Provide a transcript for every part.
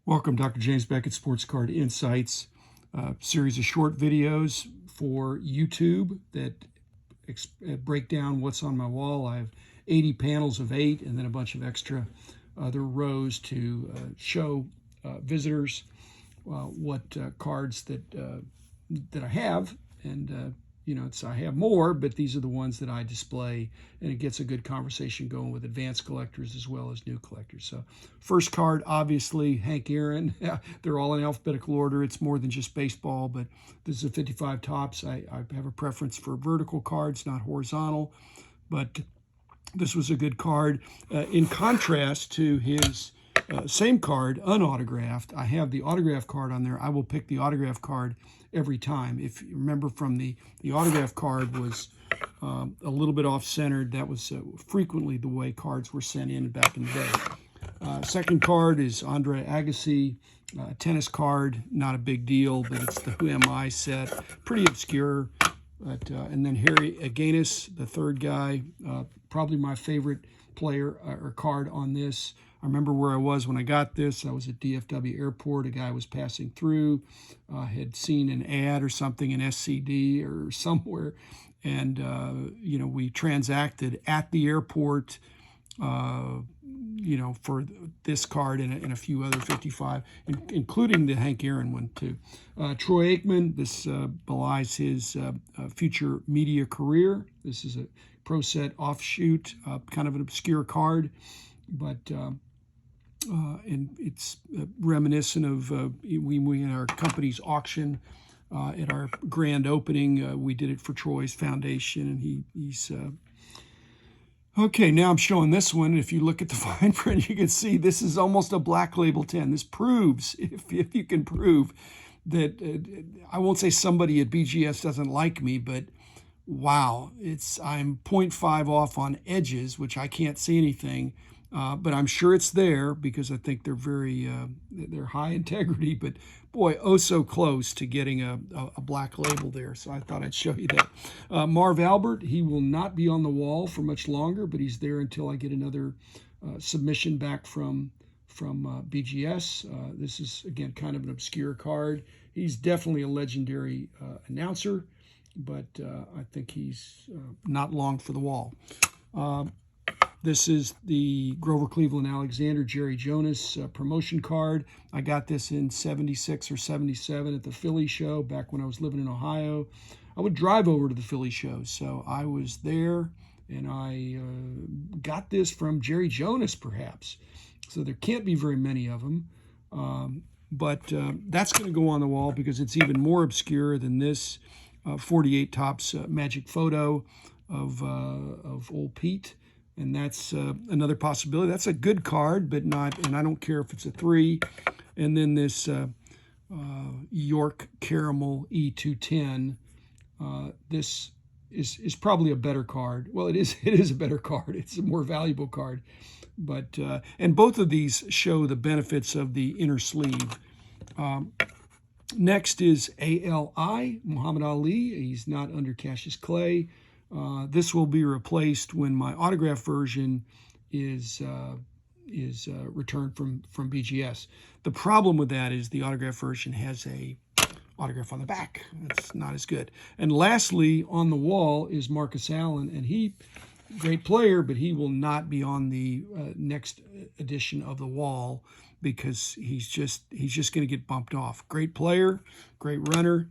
Welcome, Dr. James Beckett, Sports Card Insights, series of short videos for YouTube that break down what's on my wall. I have 80 panels of 8 and then a bunch of extra other rows to show visitors what cards that I have. And I have more, but these are the ones that I display, and it gets a good conversation going with advanced collectors as well as new collectors. So first card, obviously, Hank Aaron. They're all in alphabetical order. It's more than just baseball, but this is a 55 tops. I have a preference for vertical cards, not horizontal, but this was a good card. In contrast to his same card, unautographed, I have the autograph card on there. I will pick the autograph card every time. If you remember from the autograph card was a little bit off-centered. That was frequently the way cards were sent in back in the day. Second card is Andre Agassi, tennis card, not a big deal, but it's the Who Am I set, pretty obscure. But, and then Harry Aganis, the third guy, probably my favorite player or card on this. I remember where I was when I got this. I was at DFW Airport. A guy was passing through, had seen an ad or something in SCD or somewhere, and we transacted at the airport, for this card and a few other 55, including the Hank Aaron one too. Troy Aikman, this belies his future media career. This is a pro set offshoot, kind of an obscure card, but and it's reminiscent of we in our company's auction at our grand opening. We did it for Troy's foundation, and he's okay. Now I'm showing this one. If you look at the fine print, you can see this is almost a black label 10. This proves, if you can prove that, I won't say somebody at BGS doesn't like me, but wow, I'm 0.5 off on edges, which I can't see anything. But I'm sure it's there because I think they're high integrity, but boy, oh so close to getting a black label there. So I thought I'd show you that. Marv Albert, he will not be on the wall for much longer, but he's there until I get another submission back from BGS. This is, again, kind of an obscure card. He's definitely a legendary announcer, but I think he's not long for the wall. This is the Grover Cleveland Alexander Jerry Jonas promotion card. I got this in 76 or 77 at the Philly show back when I was living in Ohio. I would drive over to the Philly show, so I was there, and I got this from Jerry Jonas, perhaps. So there can't be very many of them, but that's going to go on the wall because it's even more obscure than this 48 tops magic photo of old Pete. And that's another possibility. That's a good card, but not, and I don't care if it's a 3. And then this York Caramel E210. This is probably a better card. Well, it is a better card. It's a more valuable card. But and both of these show the benefits of the inner sleeve. Next is ALI, Muhammad Ali. He's not under Cassius Clay. This will be replaced when my autograph version is returned from BGS. The problem with that is the autograph version has a autograph on the back. It's not as good. And lastly, on the wall is Marcus Allen, and he, great player, but he will not be on the next edition of the wall because he's just going to get bumped off. Great player, great runner.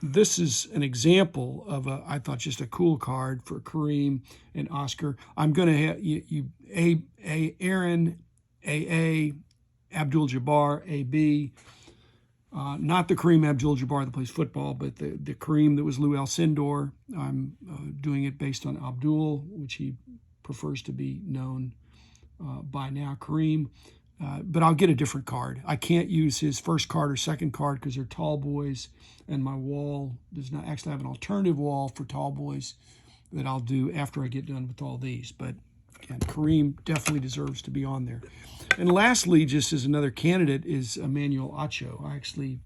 This is an example of I thought just a cool card for Kareem and Oscar. I'm going to have Aaron, AA, Abdul-Jabbar, AB. Not the Kareem Abdul-Jabbar that plays football, but the Kareem that was Lou Alcindor. I'm doing it based on Abdul, which he prefers to be known by now, Kareem. But I'll get a different card. I can't use his first card or second card because they're tall boys, and my wall does not actually have an alternative wall for tall boys that I'll do after I get done with all these. But again, Kareem definitely deserves to be on there. And lastly, just as another candidate, is Emmanuel Acho. I actually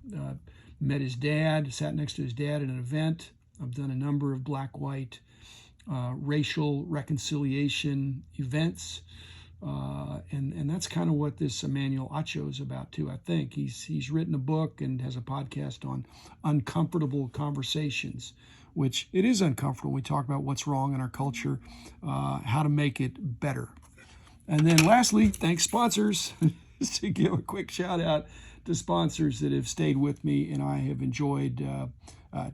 met his dad, sat next to his dad at an event. I've done a number of black-white racial reconciliation events. And that's kind of what this Emmanuel Acho is about too. I think he's written a book and has a podcast on uncomfortable conversations, which it is uncomfortable. We talk about what's wrong in our culture, how to make it better. And then lastly, thanks sponsors. Just to give a quick shout out to sponsors that have stayed with me, and I have enjoyed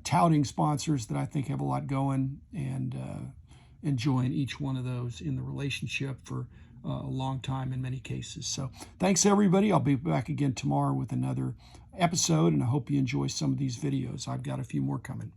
touting sponsors that I think have a lot going, and enjoying each one of those in the relationship for a long time in many cases. So thanks everybody. I'll be back again tomorrow with another episode, and I hope you enjoy some of these videos. I've got a few more coming.